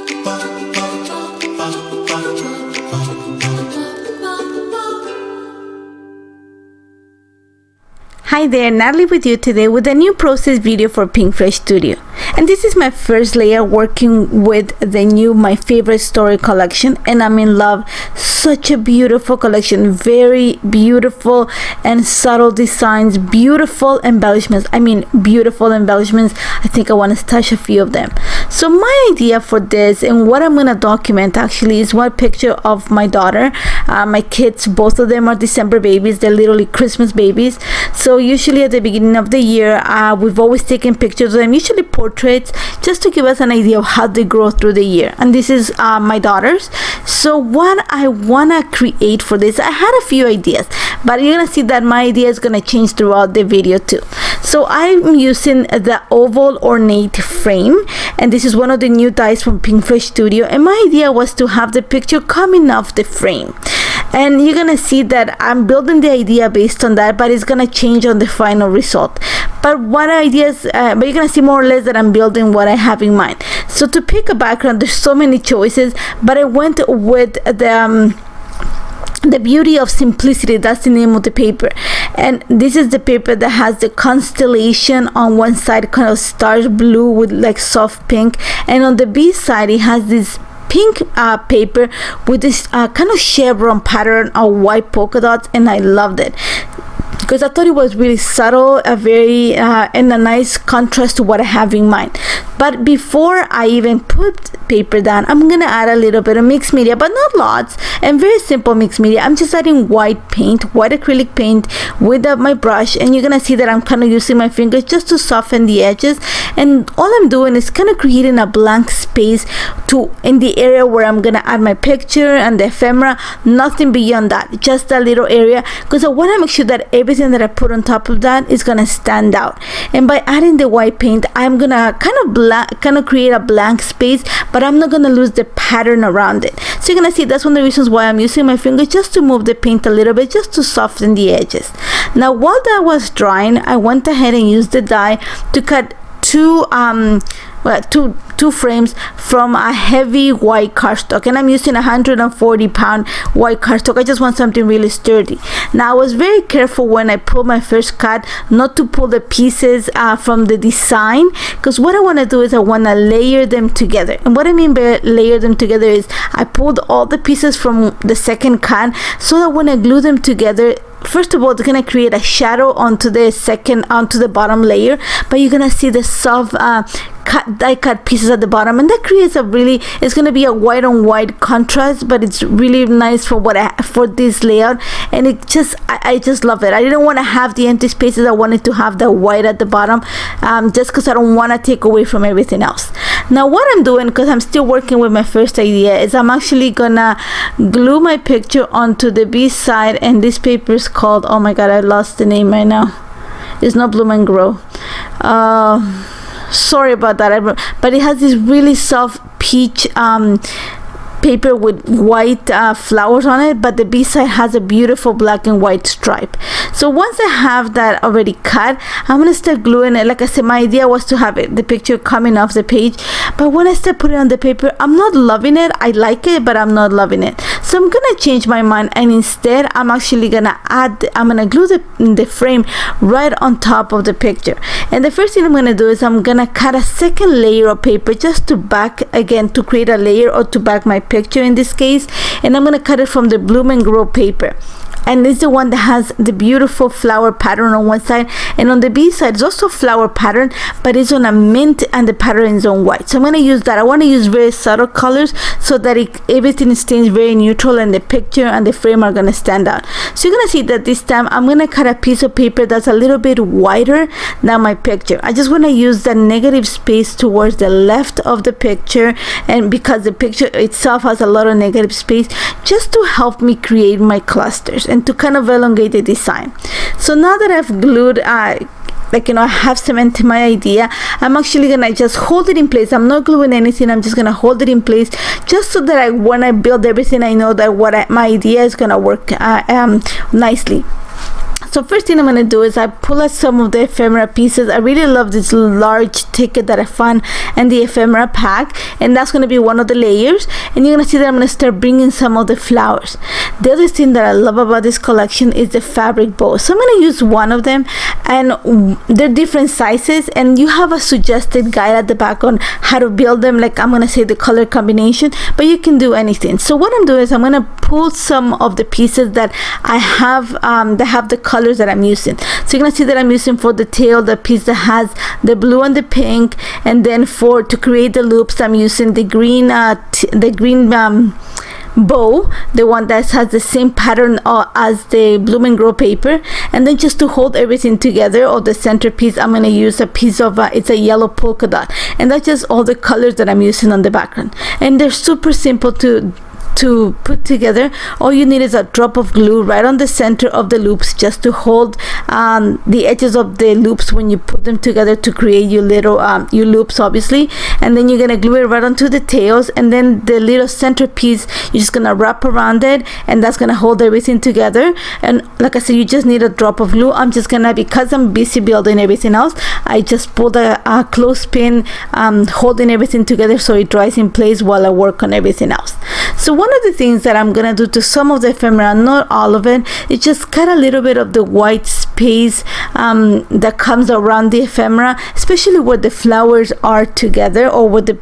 Hi there, Natalie with you today with a new process video for Pinkfresh Studio. And this is my first layer working with the new My Favorite Story collection, and I'm in love. Such a beautiful collection, very beautiful and subtle designs, beautiful embellishments. I mean beautiful embellishments. I think I want to touch a few of them. So my idea for this and what I'm going to document actually is one picture of my daughter. My kids, both of them are December babies. They're literally Christmas babies. So usually at the beginning of the year, we've always taken pictures of them, usually portraits, just to give us an idea of how they grow through the year. And this is my daughter's. So what I want to create for this, I had a few ideas, but you're going to see that my idea is going to change throughout the video too. So I'm using the Oval Ornate Frame, and this is one of the new dies from Pinkfresh Studio, and my idea was to have the picture coming off the frame. And you're gonna see that I'm building the idea based on that, but it's gonna change on the final result. But what ideas, but you're gonna see more or less that I'm building what I have in mind. So to pick a background, there's so many choices, but I went with the beauty of simplicity. That's the name of the paper. And this is the paper that has the constellation on one side, kind of stars blue with like soft pink, and on the B side it has this pink paper with this kind of chevron pattern of white polka dots, and I loved it because I thought it was really subtle, a very and a nice contrast to what I have in mind. But before I even put paper down, I'm gonna add a little bit of mixed media, but not lots, and very simple mixed media. I'm just adding white paint, white acrylic paint with my brush, and you're gonna see that I'm kind of using my fingers just to soften the edges. And all I'm doing is kind of creating a blank space in the area where I'm gonna add my picture and the ephemera. Nothing beyond that, just a little area, because I want to make sure that everything that I put on top of that is gonna stand out. And by adding the white paint, I'm gonna kind of create a blank space, but I'm not gonna lose the pattern around it. So you're gonna see that's one of the reasons why I'm using my finger, just to move the paint a little bit, just to soften the edges. Now while that was drying, I went ahead and used the die to cut two frames from a heavy white cardstock, and I'm using 140-pound white cardstock. I just want something really sturdy. Now I was very careful when I pulled my first cut not to pull the pieces from the design, because what I want to do is I want to layer them together. And what I mean by layer them together is I pulled all the pieces from the second cut, so that when I glue them together, first of all, it's gonna create a shadow onto the bottom layer, but you're gonna see the soft die cut pieces at the bottom, and that creates it's gonna be a white on white contrast, but it's really nice for this layout. And I just love it. I didn't want to have the empty spaces. I wanted to have the white at the bottom, just because I don't want to take away from everything else. Now what I'm doing, because I'm still working with my first idea, is I'm actually gonna glue my picture onto the B side, and this paper is called, oh my god, I lost the name right now. It's not Bloom and Grow. Sorry about that, but it has this really soft peach paper with white flowers on it, but the B side has a beautiful black and white stripe. So once I have that already cut, I'm gonna start gluing it. Like I said, my idea was to have the picture coming off the page, but when I start putting it on the paper, I'm not loving it. I like it, but I'm not loving it. So I'm gonna change my mind, and instead I'm actually gonna glue the frame right on top of the picture. And the first thing I'm gonna do is I'm gonna cut a second layer of paper, just to create a layer, or to back my picture in this case. And I'm gonna cut it from the Bloom and Grow paper, and it's the one that has the beautiful flower pattern on one side, and on the B side it's also flower pattern, but it's on a mint, and the pattern is on white. So I'm going to use that. I want to use very subtle colors so that everything stays very neutral, and the picture and the frame are going to stand out. So you're going to see that this time I'm going to cut a piece of paper that's a little bit wider than my picture. I just want to use the negative space towards the left of the picture, and because the picture itself has a lot of negative space, just to help me create my clusters and to kind of elongate the design. So now that I've glued I have cemented my idea, I'm actually gonna just hold it in place. I'm not gluing anything. I'm just gonna hold it in place, just so that when I build everything, I know that my idea is gonna work nicely. So first thing I'm going to do is I pull out some of the ephemera pieces. I really love this large ticket that I found in the ephemera pack, and that's going to be one of the layers. And you're going to see that I'm going to start bringing some of the flowers. The other thing that I love about this collection is the fabric bows. So I'm going to use one of them, and they're different sizes, and you have a suggested guide at the back on how to build them, like I'm going to say the color combination, but you can do anything. So what I'm doing is I'm going to pull some of the pieces that I have that have the colors that I'm using. So you're gonna see that I'm using for the tail the piece that has the blue and the pink, and then to create the loops I'm using the green bow, the one that has the same pattern as the Bloom and Grow paper. And then just to hold everything together, or the centerpiece, I'm going to use a piece of it's a yellow polka dot, and that's just all the colors that I'm using on the background. And they're super simple to put together. All you need is a drop of glue right on the center of the loops, just to hold the edges of the loops when you put them together to create your little your loops, obviously. And then you're gonna glue it right onto the tails, and then the little centerpiece you're just gonna wrap around it, and that's gonna hold everything together. And like I said, you just need a drop of glue. I'm just gonna, because I'm busy building everything else, I just pulled a clothespin holding everything together so it dries in place while I work on everything else. So one of the things that I'm gonna do to some of the ephemera, not all of it, is just cut a little bit of the white space that comes around the ephemera, especially where the flowers are together, or with the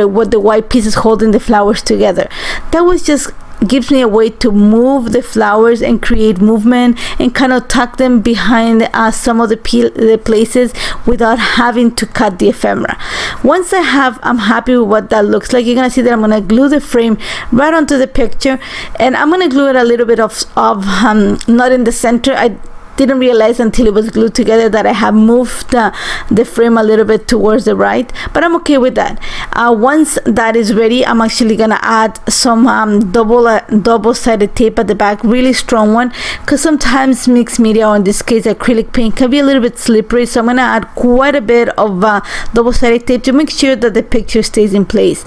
where the white pieces holding the flowers together. That was just gives me a way to move the flowers and create movement, and kind of tuck them behind some of the places without having to cut the ephemera. Once I'm happy with what that looks like, you're gonna see that I'm gonna glue the frame right onto the picture, and I'm gonna glue it a little bit of not in the center. I didn't realize until it was glued together that I have moved the frame a little bit towards the right, but I'm okay with that. Once that is ready, I'm actually gonna add some double-sided tape at the back, really strong one, because sometimes mixed media, or in this case acrylic paint, can be a little bit slippery. So I'm gonna add quite a bit of double-sided tape to make sure that the picture stays in place.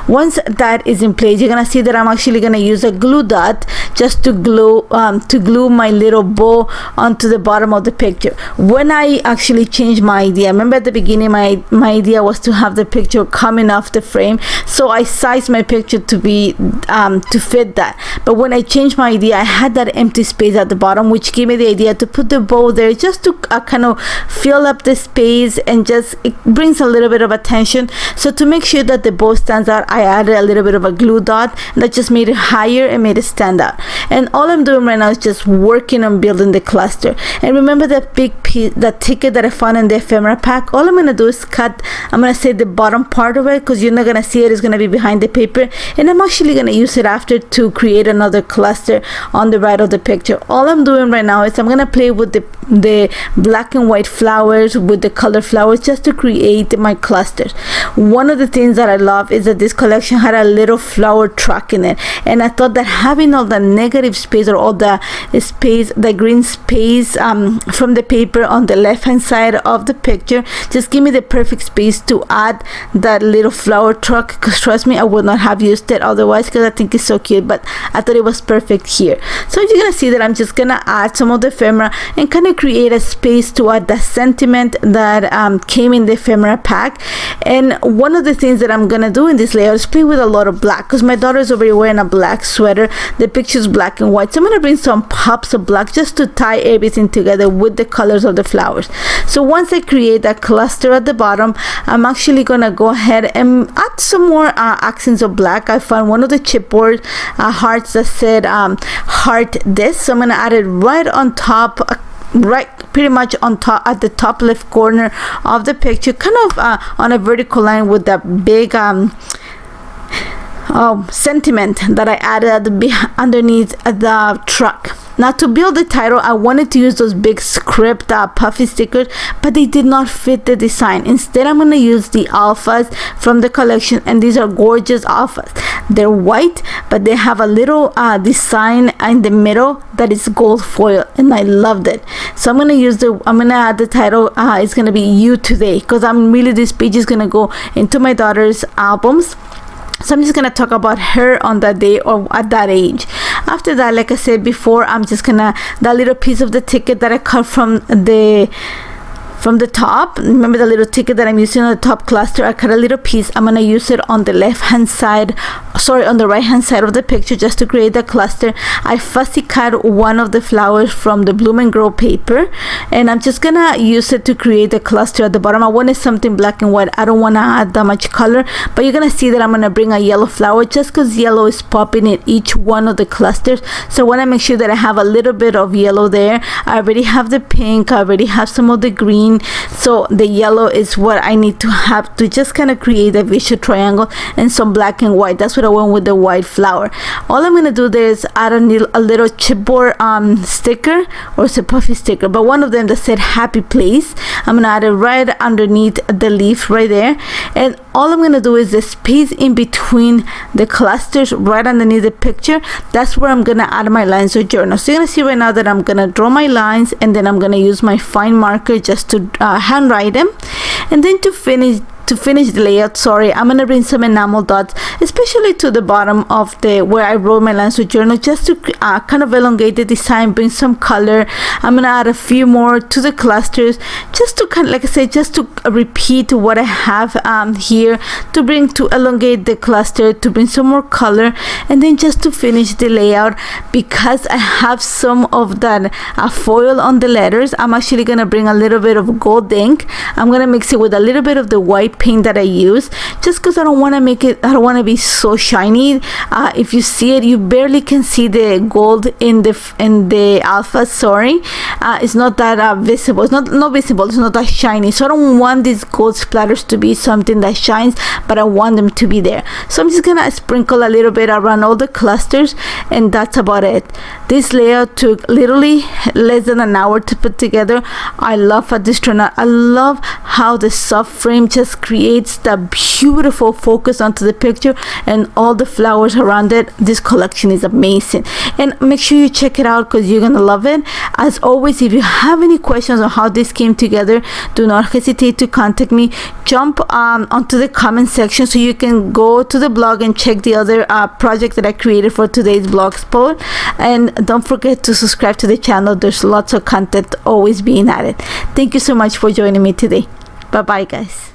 Once that is in place, you're gonna see that I'm actually gonna use a glue dot just to glue my little bow on to the bottom of the picture. When I actually changed my idea, remember at the beginning my idea was to have the picture coming off the frame, so I sized my picture to be to fit that. But when I changed my idea, I had that empty space at the bottom, which gave me the idea to put the bow there, just to kind of fill up the space, and just it brings a little bit of attention. So to make sure that the bow stands out, I added a little bit of a glue dot, and that just made it higher and made it stand out. And all I'm doing right now is just working on building the cluster. And remember that big piece, that ticket that I found in the ephemera pack? All I'm gonna do is cut, I'm gonna say the bottom part of it, because you're not gonna see it, it's gonna be behind the paper, and I'm actually gonna use it after to create another cluster on the right of the picture. All I'm doing right now is I'm gonna play with the black and white flowers, with the color flowers, just to create my clusters. One of the things that I love is that this collection had a little flower truck in it, and I thought that having all the negative space, or all the space, the green space from the paper on the left hand side of the picture, just give me the perfect space to add that little flower truck, because trust me, I would not have used it otherwise, because I think it's so cute, but I thought it was perfect here. So you're gonna see that I'm just gonna add some of the ephemera and kind of create a space to add the sentiment that came in the ephemera pack. And one of the things that I'm gonna do in this layout is play with a lot of black, because my daughter's already wearing a black sweater. The picture's black and white, so I'm gonna bring some pops of black just to tie everything together with the colors of the flowers. So once I create that cluster at the bottom, I'm actually gonna go ahead and add some more accents of black. I found one of the chipboard hearts that said heart this, so I'm gonna add it right on top, right pretty much on top, at the top left corner of the picture, kind of on a vertical line with that big sentiment that I added underneath the truck. Now to build the title, I wanted to use those big script puffy stickers, but they did not fit the design. Instead, I'm going to use the alphas from the collection, and these are gorgeous alphas. They're white, but they have a little design in the middle that is gold foil, and I loved it. So I'm going to add the title, it's going to be You Today, because this page is going to go into my daughter's albums. So I'm just going to talk about her on that day, or at that age. After that, like I said before, I'm just gonna, that little piece of the ticket that I cut from the top, remember the little ticket that I'm using on the top cluster, I cut a little piece. I'm gonna use it on the right hand side of the picture just to create the cluster. I fussy cut one of the flowers from the Bloom and Grow paper, and I'm just gonna use it to create the cluster at the bottom. I wanted something black and white. I don't want to add that much color, but you're gonna see that I'm gonna bring a yellow flower just because yellow is popping in each one of the clusters. So I want to make sure that I have a little bit of yellow there. I already have the pink, I already have some of the green, so the yellow is what I need to have to just kind of create a visual triangle, and some black and white. That's what I went with the white flower. All I'm gonna do there is add a little chipboard sticker, or it's a puffy sticker, but one of them that said happy place. I'm gonna add it right underneath the leaf right there, and all I'm gonna do is the space in between the clusters right underneath the picture. That's where I'm gonna add my lines of journal. So you're gonna see right now that I'm gonna draw my lines, and then I'm gonna use my fine marker just to handwrite them. And then to finish the layout, I'm gonna bring some enamel dots, especially to the bottom of the where I wrote my lines of journal, just to kind of elongate the design, bring some color. I'm gonna add a few more to the clusters, just to kind of, like I said, just to repeat what I have here, to elongate the cluster, to bring some more color, and then just to finish the layout. Because I have some of that foil on the letters, I'm actually gonna bring a little bit of gold ink. I'm gonna mix it with a little bit of the white paint that I use, just because I don't want to be so shiny. If you see it, you barely can see the gold in the alpha. It's not that visible. It's not visible. It's not that shiny. So I don't want these gold splatters to be something that shines, but I want them to be there. So I'm just gonna sprinkle a little bit around all the clusters, and that's about it. This layout took literally less than an hour to put together. I love how this turned out. I love how the soft frame just creates the beautiful focus onto the picture and all the flowers around it. This collection is amazing, and make sure you check it out because you're gonna love it. As always, if you have any questions on how this came together, do not hesitate to contact me. Jump onto the comment section so you can go to the blog and check the other project that I created for today's blog spot. And don't forget to subscribe to the channel. There's lots of content always being added. Thank you so much for joining me today. Bye bye, guys.